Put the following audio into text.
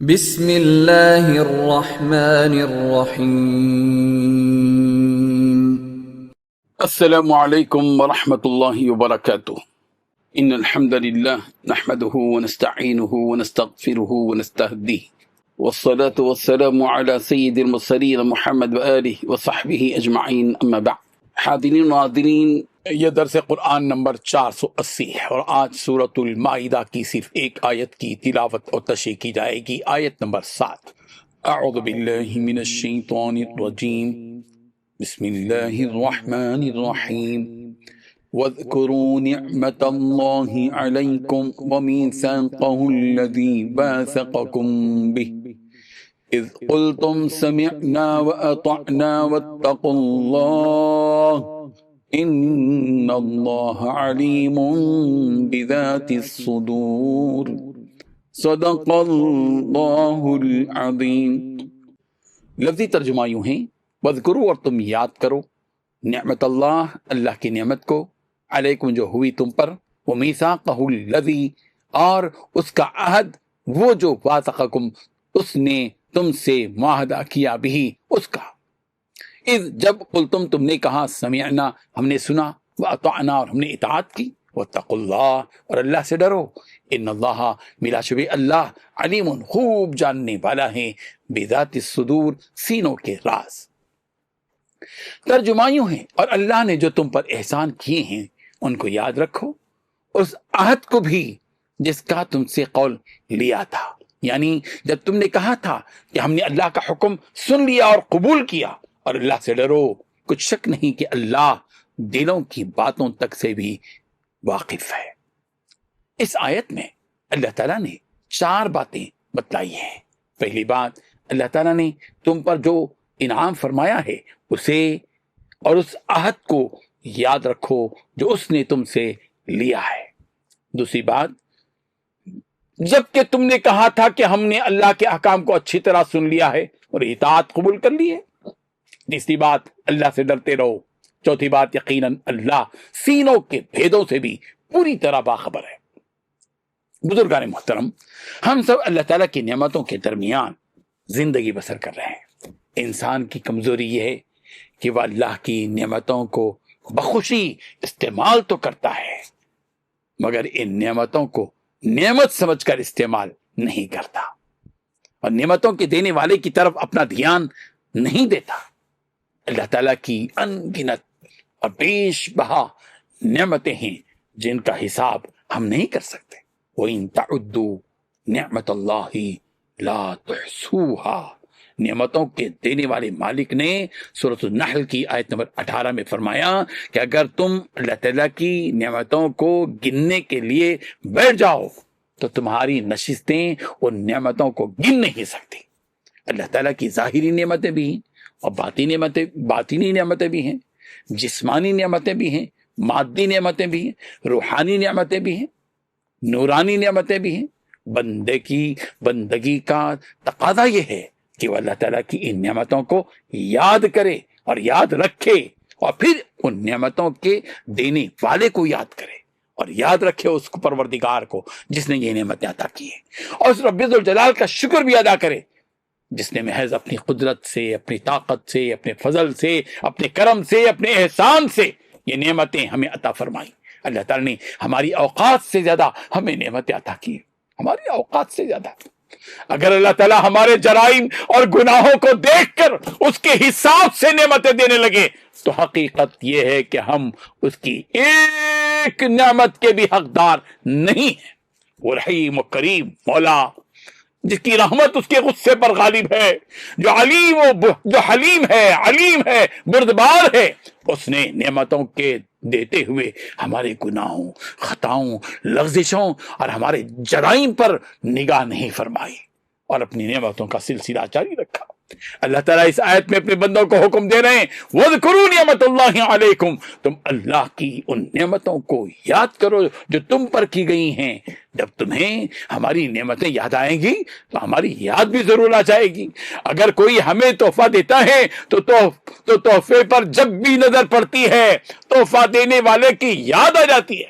بسم اللہ الرحمن الرحیم۔ السلام علیکم ورحمۃ اللہ وبرکاتہ۔ ان الحمد للہ نحمده ونستعینه ونستغفره ونستهدیه والصلاة والسلام على سید المرسلین محمد وآلہ وصحبہ اجمعین، اما بعد۔ حاضرین و ناظرین، یہ درس قرآن نمبر 480 ہے اور آج سورۃ المائدہ کی صرف ایک آیت کی تلاوت اور تشریح کی جائے گی، آیت نمبر 7۔ اعوذ باللہ من الشیطان الرجیم، بسم اللہ الرحمن الرحیم۔ وَاذْكُرُوا نِعْمَةَ اللَّهِ عَلَيْكُمْ وَمِيثَاقَهُ الَّذِي وَاثَقَكُم بِهِ إِذْ قُلْتُمْ سَمِعْنَا وَأَطَعْنَا وَاتَّقُوا اللَّهَ إِنَّ اللَّهَ عَلِيمٌ بِذَاتِ الصُّدُورِ۔ صدق اللہ العظیم۔ لفظی ترجمہ یوں ہیں، وَاذْكُرُوا، اور تم یاد کرو، نعمت اللہ، اللہ کی نعمت کو، علیکم جو ہوئی تم پر، وَمِيثَاقَهُ الَّذِي، اور اس کا عہد، وہ جو واثقکم، اس نے تم سے معاہدہ کیا، بھی اس کا، اذ جب قلتم تم نے کہا، سمعنا ہم نے سنا، وَأَطَعْنَا اور ہم نے اطاعت کی، وَاتَّقُوا اللَّهَ اور اللہ سے ڈرو، ان اللہ بلا شبہ اللہ، علیم خوب جاننے والا ہے، بذات الصدور سینوں کے راز۔ ترجمہ یوں ہے، اور اللہ نے جو تم پر احسان کیے ہیں ان کو یاد رکھو، اس عہد کو بھی جس کا تم سے قول لیا تھا، یعنی جب تم نے کہا تھا کہ ہم نے اللہ کا حکم سن لیا اور قبول کیا، اور اللہ سے ڈرو، کچھ شک نہیں کہ اللہ دلوں کی باتوں تک سے بھی واقف ہے۔ اس آیت میں اللہ تعالیٰ نے 4 باتیں بتلائی ہیں۔ پہلی بات، اللہ تعالیٰ نے تم پر جو انعام فرمایا ہے اسے اور اس عہد کو یاد رکھو جو اس نے تم سے لیا ہے۔ دوسری بات، جب کہ تم نے کہا تھا کہ ہم نے اللہ کے احکام کو اچھی طرح سن لیا ہے اور اطاعت قبول کر لی ہے۔ تیسری بات، اللہ سے ڈرتے رہو۔ چوتھی بات، یقیناً اللہ سینوں کے بھیدوں سے بھی پوری طرح باخبر ہے۔ بزرگان محترم، ہم سب اللہ تعالیٰ کی نعمتوں کے درمیان زندگی بسر کر رہے ہیں۔ انسان کی کمزوری یہ ہے کہ وہ اللہ کی نعمتوں کو بخوشی استعمال تو کرتا ہے، مگر ان نعمتوں کو نعمت سمجھ کر استعمال نہیں کرتا، اور نعمتوں کے دینے والے کی طرف اپنا دھیان نہیں دیتا۔ اللہ تعالیٰ کی ان گنت اور بیش بہا نعمتیں ہیں جن کا حساب ہم نہیں کر سکتے۔ وَإِن تَعُدُّوا نِعْمَةَ اللَّهِ لَا تُحْصُوهَا، نعمتوں کے دینے والے مالک نے سورۃ النحل کی آیت نمبر 18 میں فرمایا کہ اگر تم اللہ تعالیٰ کی نعمتوں کو گننے کے لیے بیٹھ جاؤ تو تمہاری نشستیں ان نعمتوں کو گن نہیں سکتی۔ اللہ تعالیٰ کی ظاہری نعمتیں بھی ہیں اور باطنی نعمتیں بھی ہیں، جسمانی نعمتیں بھی ہیں، مادی نعمتیں بھی ہیں، روحانی نعمتیں بھی ہیں، نورانی نعمتیں بھی ہیں۔ بندگی کا تقاضا یہ ہے کہ وہ اللہ تعالیٰ کی ان نعمتوں کو یاد کرے اور یاد رکھے، اور پھر ان نعمتوں کے دینے والے کو یاد کرے اور یاد رکھے اس کو، پروردگار کو، جس نے یہ نعمتیں عطا کی ہیں، اور اس رب ذوالجلال کا شکر بھی ادا کرے جس نے محض اپنی قدرت سے، اپنی طاقت سے، اپنے فضل سے، اپنے کرم سے، اپنے احسان سے یہ نعمتیں ہمیں عطا فرمائیں۔ اللہ تعالیٰ نے ہماری اوقات سے زیادہ ہمیں نعمتیں عطا کی، ہماری اوقات سے زیادہ۔ اگر اللہ تعالیٰ ہمارے جرائم اور گناہوں کو دیکھ کر اس کے حساب سے نعمتیں دینے لگے تو حقیقت یہ ہے کہ ہم اس کی ایک نعمت کے بھی حقدار نہیں ہیں۔ وہ رحیم و کریم مولا، جس کی رحمت اس کے غصے پر غالب ہے، جو حلیم ہے، علیم ہے، بردبار ہے، اس نے نعمتوں کے دیتے ہوئے ہمارے گناہوں، خطاؤں، لغزشوں اور ہمارے جرائم پر نگاہ نہیں فرمائی اور اپنی نعمتوں کا سلسلہ جاری رکھا۔ اللہ تعالیٰ اس آیت میں اپنے بندوں کو حکم دے رہے ہیں، وَاذْكُرُوا نِعْمَةَ اللَّهِ عَلَيْكُمْ، تم اللہ کی ان نعمتوں کو یاد کرو جو تم پر کی گئی ہیں۔ جب تمہیں ہماری نعمتیں یاد آئیں گی تو ہماری یاد بھی ضرور آ جائے گی۔ اگر کوئی ہمیں تحفہ دیتا ہے تو تحفے پر جب بھی نظر پڑتی ہے تحفہ دینے والے کی یاد آ جاتی ہے،